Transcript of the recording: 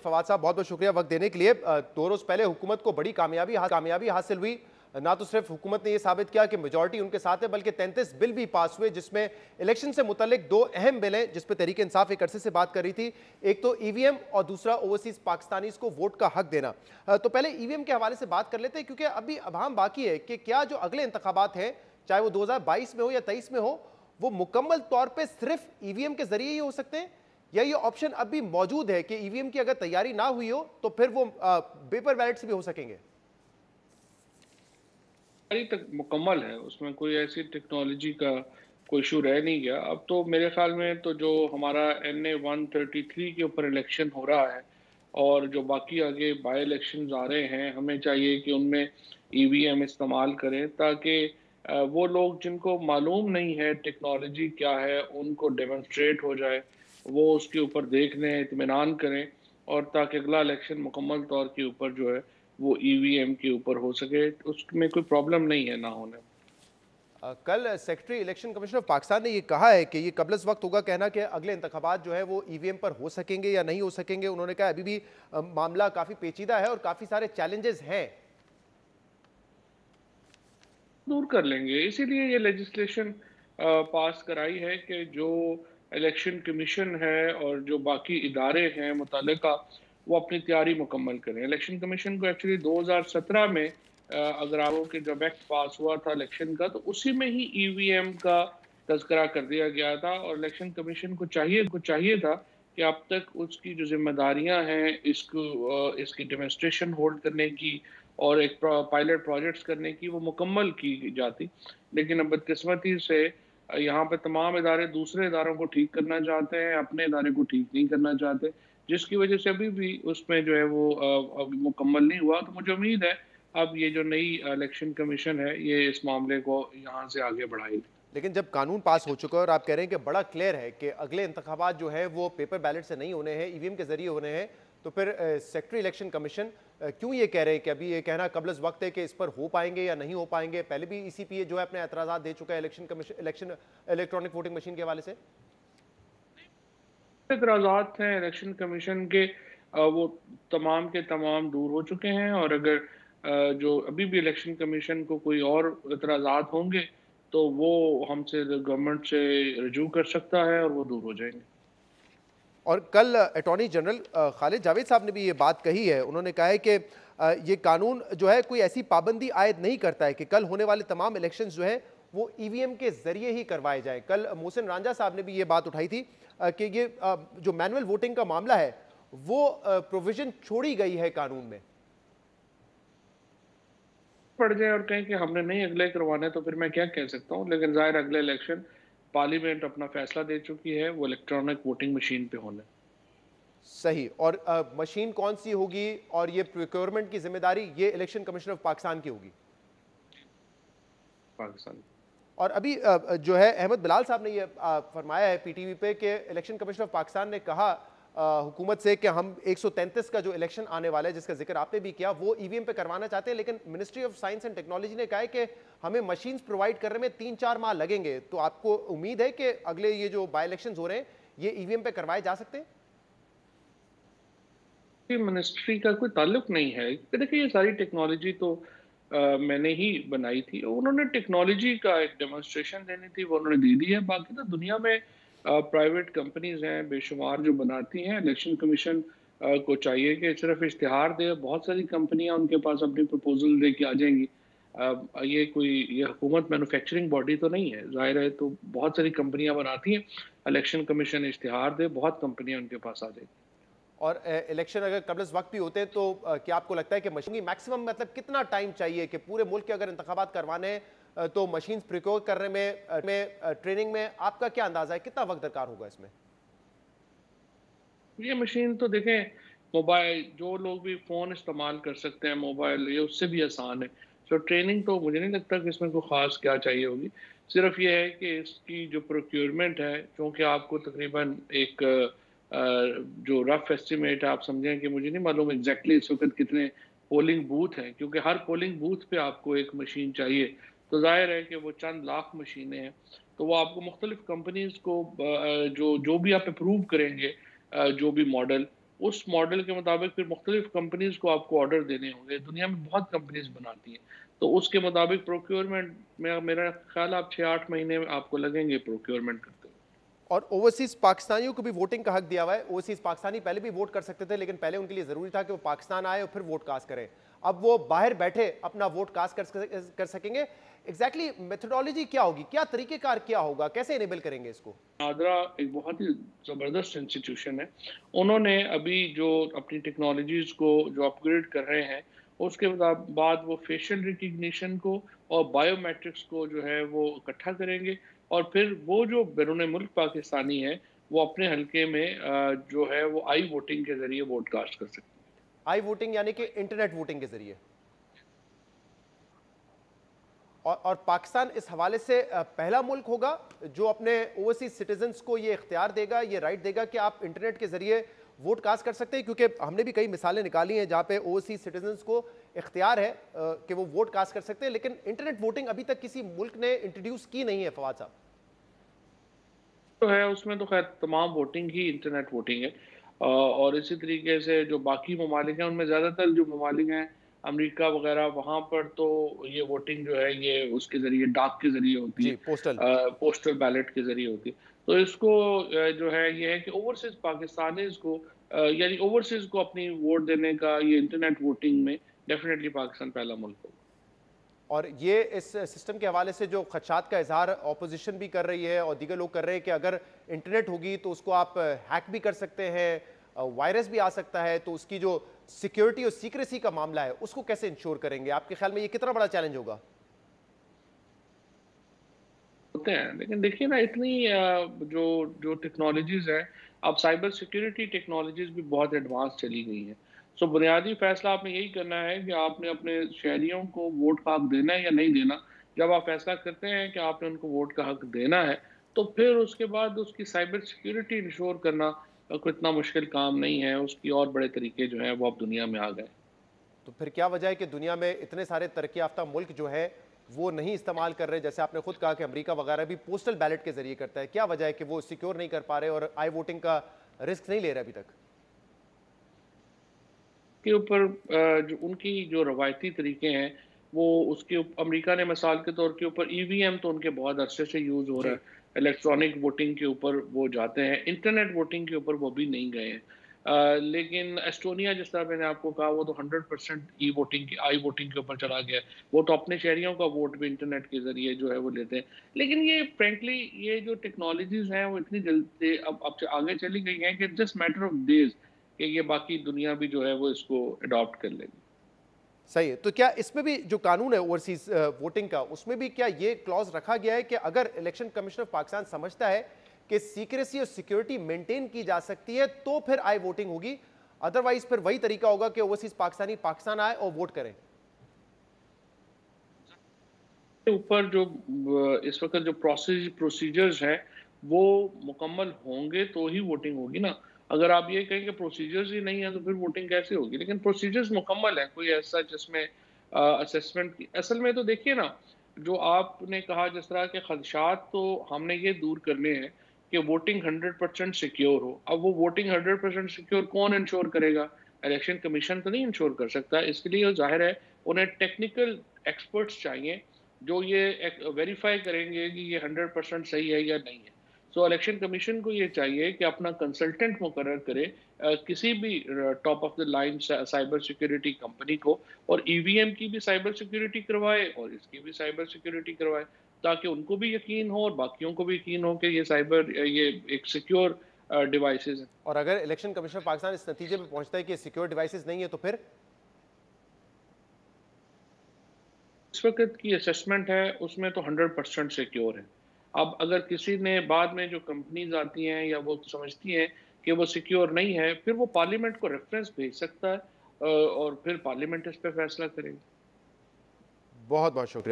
फवाद साहब, बहुत बहुत शुक्रिया वक्त देने के लिए। 2 रोज पहले हुकूमत को बड़ी कामयाबी हासिल हुई। ना तो सिर्फ हुकूमत ने यह साबित किया कि मेजॉरिटी उनके साथ है, बल्कि 33 बिल भी पास हुए, जिसमें इलेक्शन से मुतल्लिक 2 अहम बिल हैं जिस पर तहरीक इंसाफ एक अरसे से बात कर रही थी। एक तो ईवीएम और दूसरा ओवरसीज पाकिस्तानीज को वोट का हक देना। तो पहले ईवीएम के हवाले से बात कर लेते हैं, क्योंकि अभी अभाम बाकी है कि क्या जो अगले इंतखाबात हैं, चाहे वो 2022 में हो या 23 में हो, वो मुकम्मल तौर पर सिर्फ ईवीएम के जरिए ही हो सकते हैं, या ये ऑप्शन अब भी मौजूद है कि ईवीएम की अगर तैयारी ना हुई हो तो फिर वो पेपर बैलेट से भी हो सकेंगे? तक मुकम्मल है, उसमें कोई ऐसी टेक्नोलॉजी का कोई इशू रह नहीं गया। अब तो मेरे ख्याल में तो जो हमारा NA 133 के ऊपर इलेक्शन हो रहा है और जो बाकी आगे बाई इलेक्शन आ रहे हैं, हमें चाहिए कि उनमें EVM इस्तेमाल करें, ताकि वो लोग जिनको मालूम नहीं है टेक्नोलॉजी क्या है, उनको डेमोन्स्ट्रेट हो जाए, वो उसके ऊपर देख लें, इत्मीनान करें, और ताकि अगला इलेक्शन मुकम्मल तौर के ऊपर जो है वो EVM के ऊपर हो सके। उसमें कोई प्रॉब्लम नहीं है ना होने। कल secretary election commission of Pakistan ने ये कहा है कि ये कबलस वक्त होगा कहना कि अगले इंतखाबात जो है वो ईवीएम पर हो सकेंगे या नहीं हो सकेंगे। उन्होंने कहा अभी भी मामला काफी पेचीदा है और काफी सारे चैलेंजेस हैं। दूर कर लेंगे, इसीलिए ये लेजिस्लेशन पास कराई है कि जो इलेक्शन कमीशन है और जो बाकी इदारे हैं मुतल्लिका, वो अपनी तैयारी मुकम्मल करें। इलेक्शन कमीशन को एक्चुअली 2017 में अगर आपको कि जब एक्ट पास हुआ था इलेक्शन का, तो उसी में ही EVM का तज़किरा कर दिया गया था, और इलेक्शन कमीशन को चाहिए था कि अब तक उसकी जो जिम्मेदारियां हैं इसकी डेमोन्स्ट्रेशन होल्ड करने की और एक पायलट प्रोजेक्ट्स करने की, वो मुकम्मल की जाती। लेकिन अब बदकिस्मती से यहाँ पे तमाम इदारे दूसरे इदारों को ठीक करना चाहते हैं, अपने इदारे को ठीक नहीं करना चाहते, जिसकी वजह से अभी भी उसमें जो है वो अभी मुकम्मल नहीं हुआ। तो मुझे उम्मीद है अब ये जो नई इलेक्शन कमीशन है ये इस मामले को यहाँ से आगे बढ़ाएगी। लेकिन जब कानून पास हो चुका है और आप कह रहे हैं कि बड़ा क्लियर है कि अगले इंतखाबात जो है वो पेपर बैलेट से नहीं होने हैं, ईवीएम के जरिए होने हैं, तो फिर सेक्रेटरी इलेक्शन कमीशन क्यों ये कह रहे हैं कि अभी ये कहना कबलस वक्त है कि इस पर हो पाएंगे या नहीं हो पाएंगे? पहले भी ECPA जो है अपने एतराज़ात दे चुका है इलेक्शन इलेक्ट्रॉनिक वोटिंग मशीन के हवाले से। एतराज़ात हैं इलेक्शन कमीशन के, वो तमाम के तमाम दूर हो चुके हैं, और अगर जो अभी भी इलेक्शन कमीशन को कोई और एतराज़ात होंगे तो वो हमसे गवर्नमेंट से रजू कर सकता है और वो दूर हो जाएंगे। और कल अटॉर्नी जनरल खालिद जावेद साहब ने भी ये बात कही है। उन्होंने कहा है कि ये कानून जो है कोई ऐसी पाबंदी आयद नहीं करता है कि कल होने वाले तमाम इलेक्शंस जो हैं वो EVM के जरिए ही करवाए जाएं। कल मोहसिन रांझा साहब ने भी ये बात उठाई थी कि ये जो मैनुअल वोटिंग का मामला है वो प्रोविजन छोड़ी गई है कानून में। पड़ जाए और कहें कि हमने नहीं अगले करवाने, तो फिर मैं क्या कह सकता हूँ। लेकिन जाहिर अगले इलेक्शन पार्लियामेंट अपना फैसला दे चुकी है, वो इलेक्ट्रॉनिक वोटिंग मशीन पे होने। सही। और मशीन कौन सी होगी और ये प्रोक्योरमेंट की जिम्मेदारी ये इलेक्शन कमीशन ऑफ पाकिस्तान की होगी? पाकिस्तान। और अभी जो है अहमद बिलाल साहब ने ये फरमाया है PTV पे कि इलेक्शन कमीशन ऑफ पाकिस्तान ने कहा हुकूमत से कि हम 133 का जो इलेक्शन आने वाला है जिसका जिक्र आपने भी किया वो EVM पे करवाना चाहते हैं, लेकिन ministry of science and technology ने कहा है कि हमें मशीन्स प्रोवाइड करने में 3-4 माह लगेंगे। तो आपको उम्मीद है कि अगले ये जो बाई इलेक्शन हो रहे हैं ये EVM पे करवाए जा सकते हैं? मिनिस्ट्री का कोई ताल्लुक नहीं है। देखिए ये सारी टेक्नोलॉजी तो मैंने ही बनाई थी। उन्होंने टेक्नोलॉजी का एक डेमोन्स्ट्रेशन देनी थी, वो उन्होंने दे दी है। बाकी तो दुनिया में प्राइवेट कंपनीज हैं बेशुमार जो बनाती हैं। इलेक्शन कमीशन को चाहिए कि सिर्फ इश्तिहार दे, बहुत सारी कंपनियां उनके पास अपनी प्रपोजल दे के आ जाएंगी। ये हुकूमत मैन्युफैक्चरिंग बॉडी तो नहीं है, जाहिर है, तो बहुत सारी कंपनियां बनाती हैं। इलेक्शन कमीशन इश्तिहार दे, बहुत कंपनियां उनके पास आ जाएगी। और इलेक्शन अगर कबल वक्त भी होते हैं तो क्या आपको लगता है कि मशीन की मैक्सिमम मतलब कितना टाइम चाहिए कि पूरे मुल्क के अगर इंतखाबात करवाने हैं तो मशीन प्रिक्योर करने में ट्रेनिंग में आपका क्या अंदाजा है, कितना वक्त दरकार होगा इसमें? ये मशीन तो देखें, मोबाइल जो लोग भी फ़ोन इस्तेमाल कर सकते हैं, मोबाइल, ये उससे भी आसान है। तो ट्रेनिंग तो मुझे नहीं लगता कि इसमें कोई ख़ास क्या चाहिए होगी। सिर्फ ये है कि इसकी जो प्रोक्योरमेंट है, क्योंकि आपको तकरीबन एक जो रफ एस्टिमेट है, आप समझें कि मुझे नहीं मालूम एग्जैक्टली इस वक्त कितने पोलिंग बूथ हैं, क्योंकि हर पोलिंग बूथ पे आपको एक मशीन चाहिए। तो जाहिर है कि वो चंद लाख मशीनें हैं। तो वो आपको मुख्तलिफ कंपनीज को जो जो भी आप अप्रूव करेंगे, जो भी मॉडल, उस मॉडल के मुताबिक फिर मुख्तलिफ कंपनीज को आपको ऑर्डर देने होंगे। दुनिया में बहुत कंपनीज बनाती हैं, तो उसके मुताबिक प्रोक्योरमेंट में मेरा ख्याल आप 6-8 महीने में आपको लगेंगे प्रोक्योरमेंट करते हुए। और ओवरसीज पाकिस्तानियों को भी वोटिंग का हक दिया हुआ है। ओवरसीज पाकिस्तानी पहले भी वोट कर सकते थे, लेकिन पहले उनके लिए जरूरी था कि वो पाकिस्तान आए और फिर वोट कास्ट करें। अब वो बाहर बैठे अपना वोट कास्ट कर सकेंगे। एग्जैक्टली मेथोडोलॉजी क्या होगी, क्या तरीकेकार क्या होगा, कैसे इनेबल करेंगे इसको? नादरा एक बहुत ही ज़बरदस्त इंस्टीट्यूशन है। उन्होंने अभी जो अपनी टेक्नोलॉजीज़ को जो अपग्रेड कर रहे हैं, उसके बाद वो फेशियल रिकग्निशन को और बायोमेट्रिक्स को जो है वो इकट्ठा करेंगे, और फिर वो जो बैरून मुल्क पाकिस्तानी है, वो अपने हलके में जो है वो आई वोटिंग के ज़रिए वोट कास्ट कर सकते हैं। आई वोटिंग यानी कि इंटरनेट वोटिंग के जरिए। और पाकिस्तान इस हवाले से पहला मुल्क होगा जो अपने ओवरसीज सिटीजन्स को ये इख्तियार देगा, ये राइट देगा कि आप इंटरनेट के जरिए वोट कास्ट कर सकते हैं, क्योंकि हमने भी कई मिसालें निकाली हैं जहां पे ओवरसीज सिटीजन्स को इख्तियार है कि वो वोट कास्ट कर सकते हैं, लेकिन इंटरनेट वोटिंग अभी तक किसी मुल्क ने इंट्रोड्यूस की नहीं है। फवाद साहब, तो है उसमें तो खैर तमाम वोटिंग ही इंटरनेट वोटिंग है, और इसी तरीके से जो बाकी ममालिक हैं उनमें ज़्यादातर जो ममालिक हैं अमेरिका वगैरह, वहाँ पर तो ये वोटिंग जो है ये उसके ज़रिए डाक के ज़रिए होती जी है, पोस्टल। पोस्टल बैलेट के ज़रिए होती है। तो इसको जो है ये है कि ओवरसीज़ पाकिस्तानीज़ को यानी ओवरसीज़ को अपनी वोट देने का ये इंटरनेट वोटिंग में डेफिनेटली पाकिस्तान पहला मुल्क होगा। और ये इस सिस्टम के हवाले से जो खदशात का इजहार ऑपोजिशन भी कर रही है और दीगर लोग कर रहे हैं कि अगर इंटरनेट होगी तो उसको आप हैक भी कर सकते हैं, वायरस भी आ सकता है, तो उसकी जो सिक्योरिटी और सीक्रेसी का मामला है उसको कैसे इंश्योर करेंगे? आपके ख्याल में ये कितना बड़ा चैलेंज होगा? होते हैं, लेकिन देखिए ना इतनी जो जो टेक्नोलॉजीज हैं, अब साइबर सिक्योरिटी टेक्नोलॉजीज भी बहुत एडवांस चली गई हैं। सो बुनियादी फैसला आपने यही करना है कि आपने अपने शहरियों को वोट का हक देना है या नहीं देना। जब आप फैसला करते हैं कि आपने उनको वोट का हक देना है, तो फिर उसके बाद उसकी साइबर सिक्योरिटी इंश्योर करना कोई इतना मुश्किल काम नहीं है। उसकी और बड़े तरीके जो हैं वो अब दुनिया में आ गए। तो फिर क्या वजह है कि दुनिया में इतने सारे तरक्की याफ्ता मुल्क जो है वो नहीं इस्तेमाल कर रहे? जैसे आपने खुद कहा कि अमेरिका वगैरह भी पोस्टल बैलेट के जरिए करता है, क्या वजह है कि वो सिक्योर नहीं कर पा रहे और आई वोटिंग का रिस्क नहीं ले रहे अभी तक? के ऊपर जो उनकी जो रवायती तरीके हैं, वो अमेरिका ने मिसाल के तौर के ऊपर ईवीएम तो उनके बहुत अरसे से यूज़ हो रहा जी। है। इलेक्ट्रॉनिक वोटिंग के ऊपर वो जाते हैं, इंटरनेट वोटिंग के ऊपर वो भी नहीं गए हैं। लेकिन एस्टोनिया, जिस तरह मैंने आपको कहा, वो तो 100% आई वोटिंग के ऊपर चला गया है। वो तो अपने शहरियों का वोट भी इंटरनेट के ज़रिए जो है वो लेते हैं। लेकिन ये फ्रैंकली ये जो टेक्नोलॉजीज़ हैं वो इतनी जल्दी अब आगे चली गई हैं कि जस्ट मैटर ऑफ डेज़ कि ये बाकी दुनिया भी जो है वो इसको अडॉप्ट कर लेगी। सही है। तो क्या इसमें भी जो कानून है ओवरसीज वोटिंग का, उसमें भी क्या ये क्लॉज रखा गया है कि अगर इलेक्शन कमीशन ऑफ पाकिस्तान समझता है कि सीक्रेसी और सिक्योरिटी मेंटेन की जा सकती है तो फिर आई वोटिंग होगी, अदरवाइज फिर वही तरीका होगा कि ओवरसीज पाकिस्तानी पाकिस्तान आए और वोट करें? के ऊपर जो इस वक्त जो प्रोसीजर्स हैं वो मुकम्मल होंगे तो ही वोटिंग होगी ना। अगर आप ये कहें कि प्रोसीजर्स ही नहीं है तो फिर वोटिंग कैसे होगी? लेकिन प्रोसीजर्स मुकम्मल है, कोई ऐसा जिसमें असेसमेंट की असल में तो देखिए ना, जो आपने कहा जिस तरह के खदशात तो हमने ये दूर करने हैं कि वोटिंग 100% सिक्योर हो। अब वो वोटिंग 100% सिक्योर कौन इंश्योर करेगा? इलेक्शन कमीशन तो नहीं इंश्योर कर सकता। इसके लिए ज़ाहिर है उन्हें टेक्निकल एक्सपर्ट्स चाहिए जो ये वेरीफाई करेंगे कि ये 100% सही है या नहीं है। सो इलेक्शन कमीशन को ये चाहिए कि अपना कंसल्टेंट मुकर्रर करे किसी भी top of the line cyber security company को, और ईवीएम की भी साइबर सिक्योरिटी करवाए और इसकी भी साइबर सिक्योरिटी करवाए, ताकि उनको भी यकीन हो और बाकियों को भी यकीन हो कि ये एक सिक्योर डिवाइसेस हैं। और अगर इलेक्शन कमीशन ऑफ पाकिस्तान इस नतीजे में पहुंचता है कि सिक्योर डिवाइसेस नहीं है तो फिर? इस वक्त की असेसमेंट है उसमें तो 100% सिक्योर है। अब अगर किसी ने बाद में जो कंपनीज आती हैं या वो समझती हैं कि वो सिक्योर नहीं है, फिर वो पार्लियामेंट को रेफरेंस भेज सकता है, और फिर पार्लियामेंट इस पे फैसला करेगी। बहुत बहुत शुक्रिया।